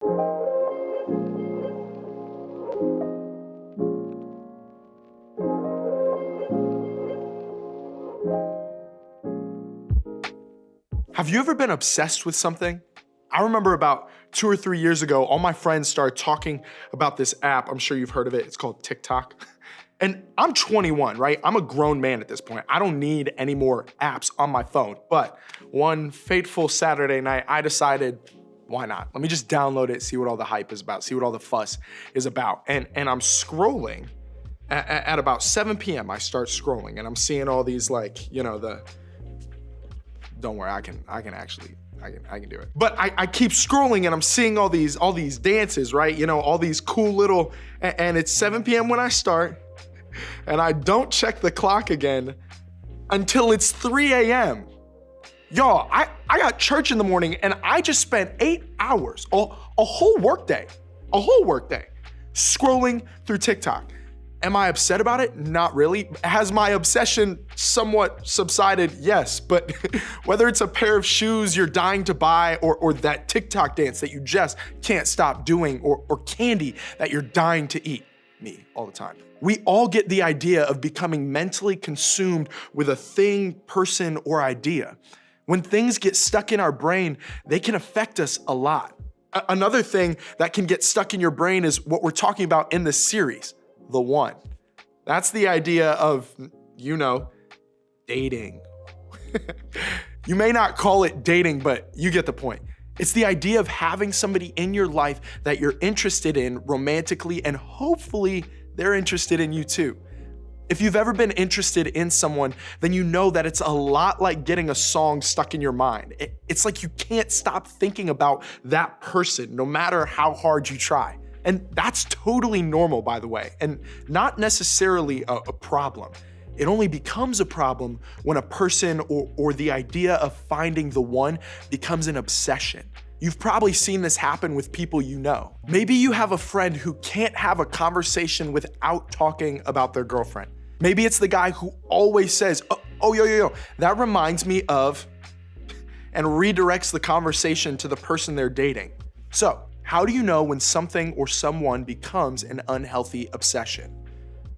Have you ever been obsessed with something? I remember about 2 or 3 years ago, all my friends started talking about this app. I'm sure you've heard of it. It's called TikTok. And I'm 21, right? I'm a grown man at this point. I don't need any more apps on my phone. But one fateful Saturday night, I decided, why not? Let me just download it, see what all the hype is about, see what all the fuss is about. And I'm scrolling. At about 7 p.m., I start scrolling and I'm seeing all these don't worry, I can do it. But I keep scrolling and I'm seeing all these dances, right? All these cool little, and it's 7 p.m. when I start, and I don't check the clock again until it's 3 a.m. Y'all, I got church in the morning and I just spent 8 hours, a whole workday, scrolling through TikTok. Am I upset about it? Not really. Has my obsession somewhat subsided? Yes, but whether it's a pair of shoes you're dying to buy or that TikTok dance that you just can't stop doing or candy that you're dying to eat, me all the time. We all get the idea of becoming mentally consumed with a thing, person, or idea. When things get stuck in our brain, they can affect us a lot. Another thing that can get stuck in your brain is what we're talking about in this series. The one. That's the idea of, dating. You may not call it dating, but you get the point. It's the idea of having somebody in your life that you're interested in romantically, and hopefully they're interested in you too. If you've ever been interested in someone, then you know that it's a lot like getting a song stuck in your mind. It's like you can't stop thinking about that person, no matter how hard you try. And that's totally normal, by the way, and not necessarily a problem. It only becomes a problem when a person or the idea of finding the one becomes an obsession. You've probably seen this happen with people you know. Maybe you have a friend who can't have a conversation without talking about their girlfriend. Maybe it's the guy who always says, yo, that reminds me of, and redirects the conversation to the person they're dating. So, how do you know when something or someone becomes an unhealthy obsession?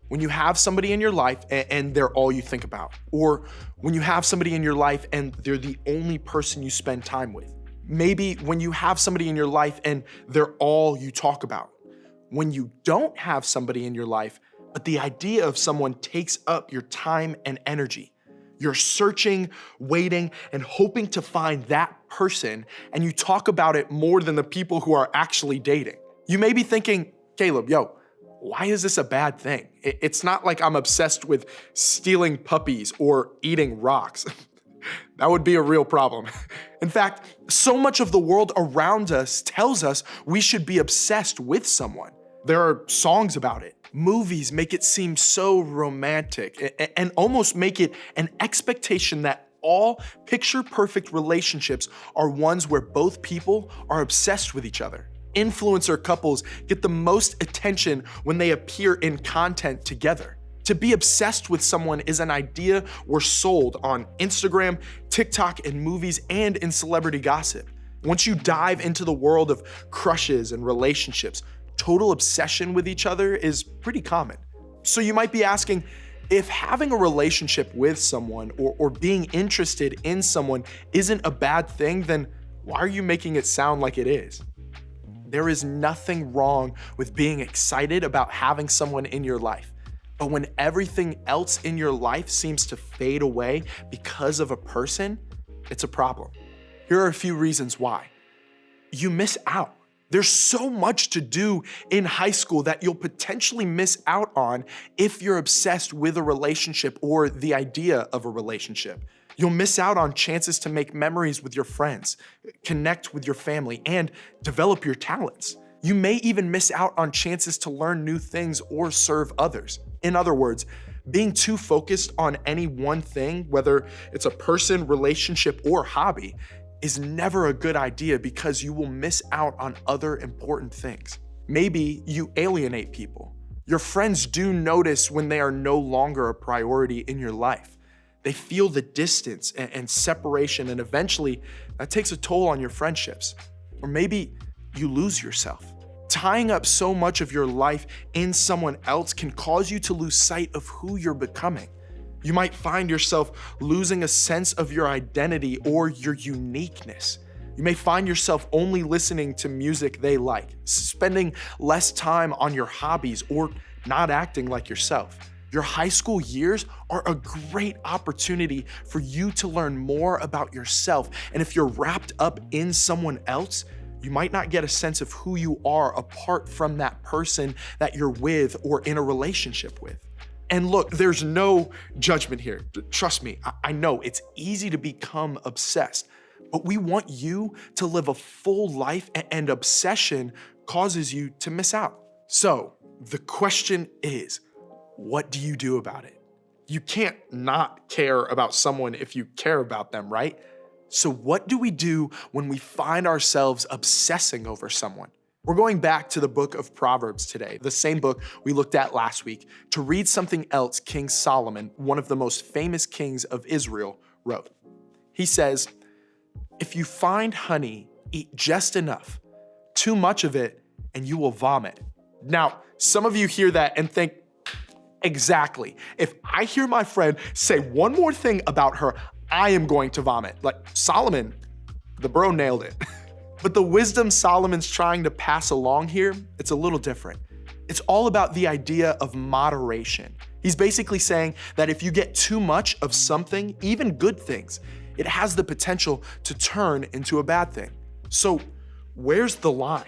When you have somebody in your life and they're all you think about, or when you have somebody in your life and they're the only person you spend time with. Maybe when you have somebody in your life and they're all you talk about. When you don't have somebody in your life, but the idea of someone takes up your time and energy. You're searching, waiting, and hoping to find that person, and you talk about it more than the people who are actually dating. You may be thinking, Caleb, why is this a bad thing? It's not like I'm obsessed with stealing puppies or eating rocks. That would be a real problem. In fact, so much of the world around us tells us we should be obsessed with someone. There are songs about it. Movies make it seem so romantic and almost make it an expectation that all picture-perfect relationships are ones where both people are obsessed with each other. Influencer couples get the most attention when they appear in content together. To be obsessed with someone is an idea we're sold on Instagram, TikTok, and movies, and in celebrity gossip. Once you dive into the world of crushes and relationships, total obsession with each other is pretty common. So you might be asking, if having a relationship with someone or being interested in someone isn't a bad thing, then why are you making it sound like it is? There is nothing wrong with being excited about having someone in your life. But when everything else in your life seems to fade away because of a person, it's a problem. Here are a few reasons why. You miss out. There's so much to do in high school that you'll potentially miss out on if you're obsessed with a relationship or the idea of a relationship. You'll miss out on chances to make memories with your friends, connect with your family, and develop your talents. You may even miss out on chances to learn new things or serve others. In other words, being too focused on any one thing, whether it's a person, relationship, or hobby, is never a good idea because you will miss out on other important things. Maybe you alienate people. Your friends do notice when they are no longer a priority in your life. They feel the distance and separation, and eventually that takes a toll on your friendships. Or maybe you lose yourself. Tying up so much of your life in someone else can cause you to lose sight of who you're becoming. You might find yourself losing a sense of your identity or your uniqueness. You may find yourself only listening to music they like, spending less time on your hobbies, or not acting like yourself. Your high school years are a great opportunity for you to learn more about yourself. And if you're wrapped up in someone else, you might not get a sense of who you are apart from that person that you're with or in a relationship with. And look, there's no judgment here. Trust me, I know it's easy to become obsessed, but we want you to live a full life, and obsession causes you to miss out. So the question is, what do you do about it? You can't not care about someone if you care about them, right? So what do we do when we find ourselves obsessing over someone? We're going back to the book of Proverbs today, the same book we looked at last week, to read something else King Solomon, one of the most famous kings of Israel, wrote. He says, "If you find honey, eat just enough, too much of it, and you will vomit." Now, some of you hear that and think, exactly. If I hear my friend say one more thing about her, I am going to vomit. Like Solomon, the bro nailed it. But the wisdom Solomon's trying to pass along here, it's a little different. It's all about the idea of moderation. He's basically saying that if you get too much of something, even good things, it has the potential to turn into a bad thing. So where's the line?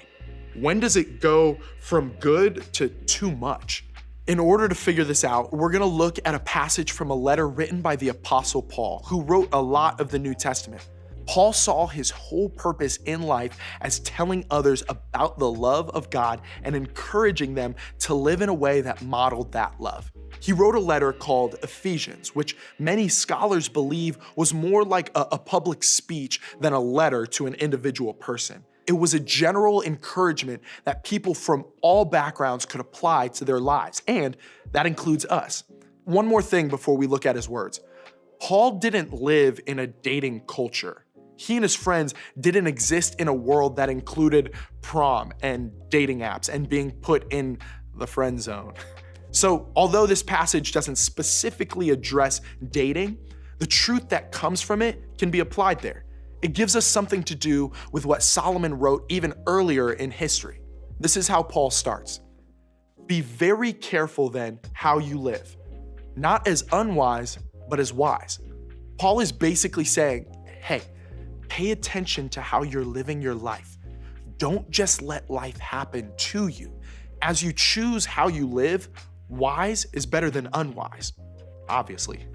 When does it go from good to too much? In order to figure this out, we're gonna look at a passage from a letter written by the Apostle Paul, who wrote a lot of the New Testament. Paul saw his whole purpose in life as telling others about the love of God and encouraging them to live in a way that modeled that love. He wrote a letter called Ephesians, which many scholars believe was more like a public speech than a letter to an individual person. It was a general encouragement that people from all backgrounds could apply to their lives, and that includes us. One more thing before we look at his words. Paul didn't live in a dating culture. He and his friends didn't exist in a world that included prom and dating apps and being put in the friend zone. So, although this passage doesn't specifically address dating, the truth that comes from it can be applied there. It gives us something to do with what Solomon wrote even earlier in history. This is how Paul starts. "Be very careful then how you live, not as unwise, but as wise." Paul is basically saying, hey, pay attention to how you're living your life. Don't just let life happen to you. As you choose how you live, wise is better than unwise, obviously.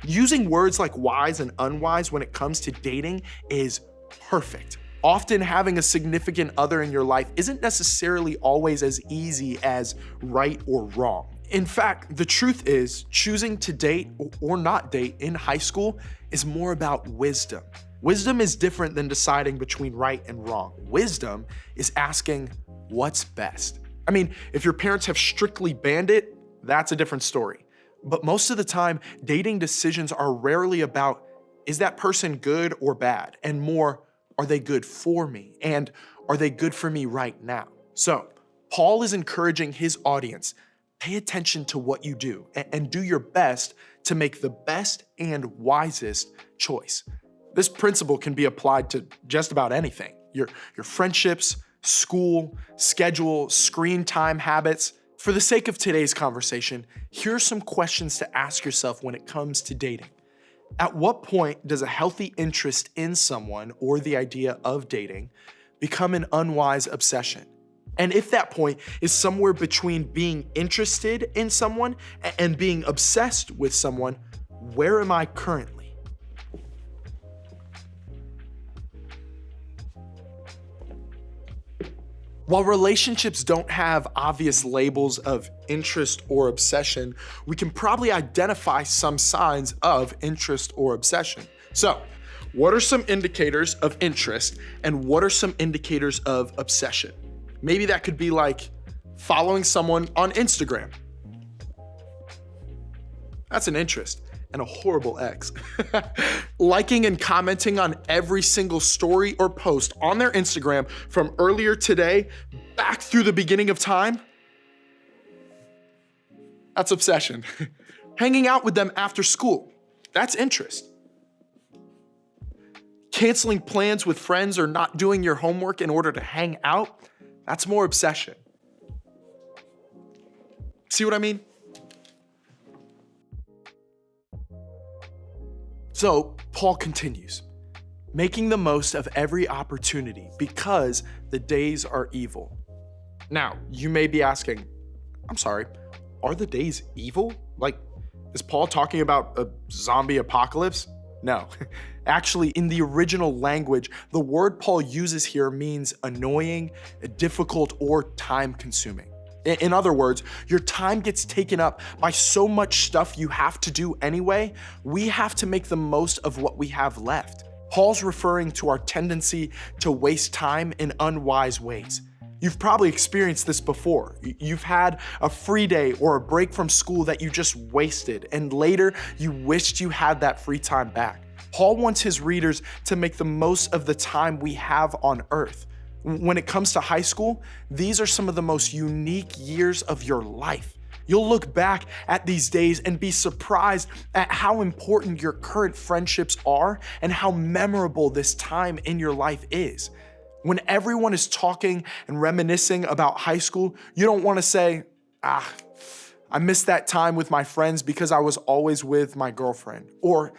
Using words like wise and unwise when it comes to dating is perfect. Often having a significant other in your life isn't necessarily always as easy as right or wrong. In fact, the truth is, choosing to date or not date in high school is more about wisdom. Wisdom is different than deciding between right and wrong. Wisdom is asking, what's best? I mean, if your parents have strictly banned it, that's a different story. But most of the time, dating decisions are rarely about, is that person good or bad? And more, are they good for me? And are they good for me right now? So, Paul is encouraging his audience, pay attention to what you do and do your best to make the best and wisest choice. This principle can be applied to just about anything. Your friendships, school, schedule, screen time habits. For the sake of today's conversation, here are some questions to ask yourself when it comes to dating. At what point does a healthy interest in someone or the idea of dating become an unwise obsession? And if that point is somewhere between being interested in someone and being obsessed with someone, where am I currently? While relationships don't have obvious labels of interest or obsession, we can probably identify some signs of interest or obsession. So, what are some indicators of interest and what are some indicators of obsession? Maybe that could be like following someone on Instagram. That's an interest. and a horrible ex. Liking and commenting on every single story or post on their Instagram from earlier today back through the beginning of time. That's obsession. Hanging out with them after school. That's interest. Canceling plans with friends or not doing your homework in order to hang out. That's more obsession. See what I mean? So Paul continues, making the most of every opportunity because the days are evil. Now, you may be asking, I'm sorry, are the days evil? Like, is Paul talking about a zombie apocalypse? No. Actually, in the original language, the word Paul uses here means annoying, difficult, or time-consuming. In other words, your time gets taken up by so much stuff you have to do anyway, we have to make the most of what we have left. Paul's referring to our tendency to waste time in unwise ways. You've probably experienced this before. You've had a free day or a break from school that you just wasted, and later you wished you had that free time back. Paul wants his readers to make the most of the time we have on earth. When it comes to high school, these are some of the most unique years of your life. You'll look back at these days and be surprised at how important your current friendships are and how memorable this time in your life is. When everyone is talking and reminiscing about high school, you don't want to say, I missed that time with my friends because I was always with my girlfriend. Or,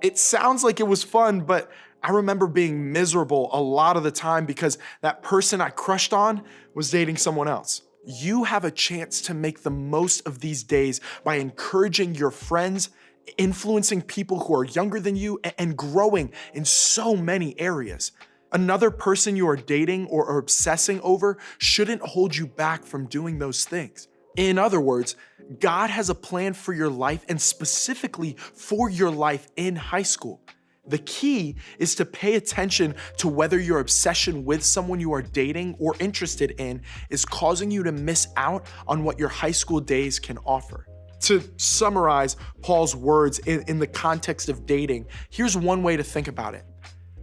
it sounds like it was fun, but I remember being miserable a lot of the time because that person I crushed on was dating someone else. You have a chance to make the most of these days by encouraging your friends, influencing people who are younger than you, and growing in so many areas. Another person you are dating or are obsessing over shouldn't hold you back from doing those things. In other words, God has a plan for your life and specifically for your life in high school. The key is to pay attention to whether your obsession with someone you are dating or interested in is causing you to miss out on what your high school days can offer. To summarize Paul's words in the context of dating, here's one way to think about it.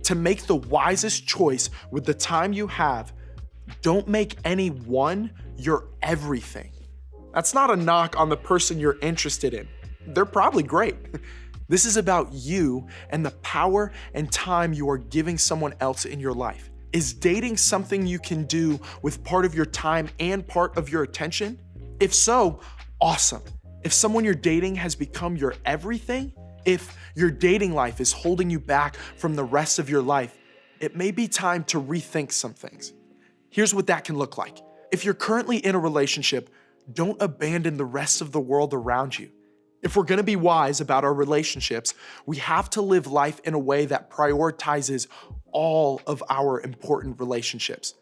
To make the wisest choice with the time you have, don't make any one your everything. That's not a knock on the person you're interested in. They're probably great. This is about you and the power and time you are giving someone else in your life. Is dating something you can do with part of your time and part of your attention? If so, awesome. If someone you're dating has become your everything, if your dating life is holding you back from the rest of your life, it may be time to rethink some things. Here's what that can look like. If you're currently in a relationship, don't abandon the rest of the world around you. If we're gonna be wise about our relationships, we have to live life in a way that prioritizes all of our important relationships.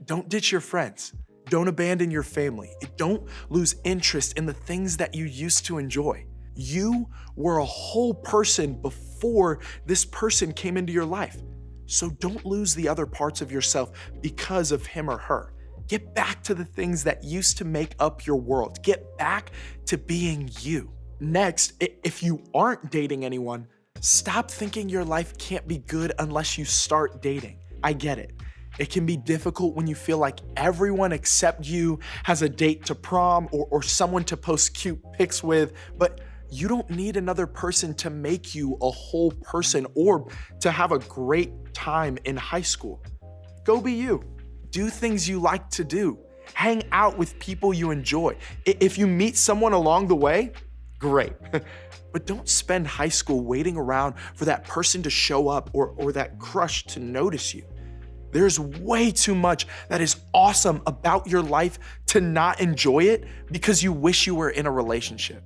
Don't ditch your friends. Don't abandon your family. Don't lose interest in the things that you used to enjoy. You were a whole person before this person came into your life. So don't lose the other parts of yourself because of him or her. Get back to the things that used to make up your world. Get back to being you. Next, if you aren't dating anyone, stop thinking your life can't be good unless you start dating. I get it. It can be difficult when you feel like everyone except you has a date to prom or someone to post cute pics with, but you don't need another person to make you a whole person or to have a great time in high school. Go be you. Do things you like to do. Hang out with people you enjoy. If you meet someone along the way, great. But don't spend high school waiting around for that person to show up or that crush to notice you. There's way too much that is awesome about your life to not enjoy it because you wish you were in a relationship.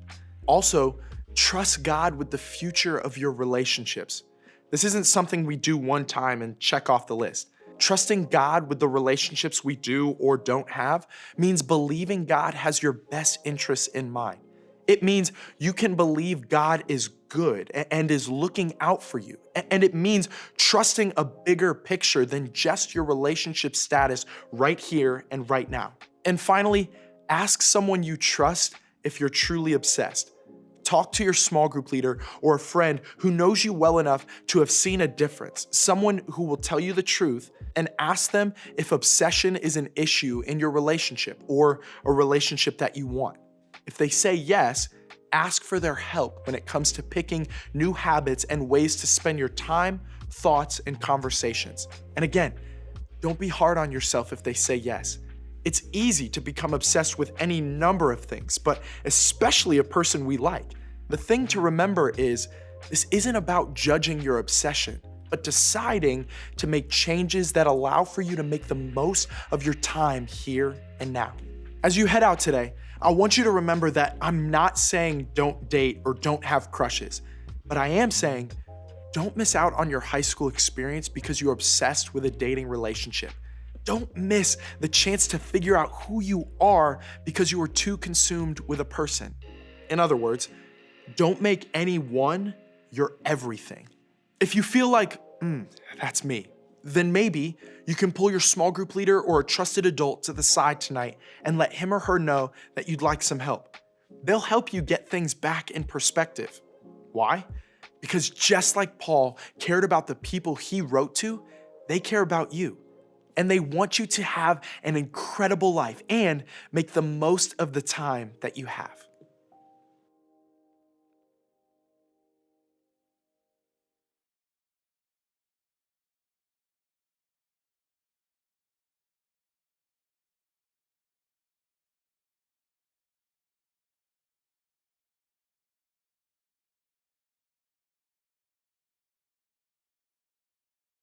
Also, trust God with the future of your relationships. This isn't something we do one time and check off the list. Trusting God with the relationships we do or don't have means believing God has your best interests in mind. It means you can believe God is good and is looking out for you. And it means trusting a bigger picture than just your relationship status right here and right now. And finally, ask someone you trust if you're truly obsessed. Talk to your small group leader or a friend who knows you well enough to have seen a difference, someone who will tell you the truth, and ask them if obsession is an issue in your relationship or a relationship that you want. If they say yes, ask for their help when it comes to picking new habits and ways to spend your time, thoughts, and conversations. And again, don't be hard on yourself if they say yes. It's easy to become obsessed with any number of things, but especially a person we like. The thing to remember is this isn't about judging your obsession, but deciding to make changes that allow for you to make the most of your time here and now. As you head out today, I want you to remember that I'm not saying don't date or don't have crushes, but I am saying don't miss out on your high school experience because you're obsessed with a dating relationship. Don't miss the chance to figure out who you are because you were too consumed with a person. In other words, don't make anyone your everything. If you feel like, that's me, then maybe you can pull your small group leader or a trusted adult to the side tonight and let him or her know that you'd like some help. They'll help you get things back in perspective. Why? Because just like Paul cared about the people he wrote to, they care about you. And they want you to have an incredible life and make the most of the time that you have.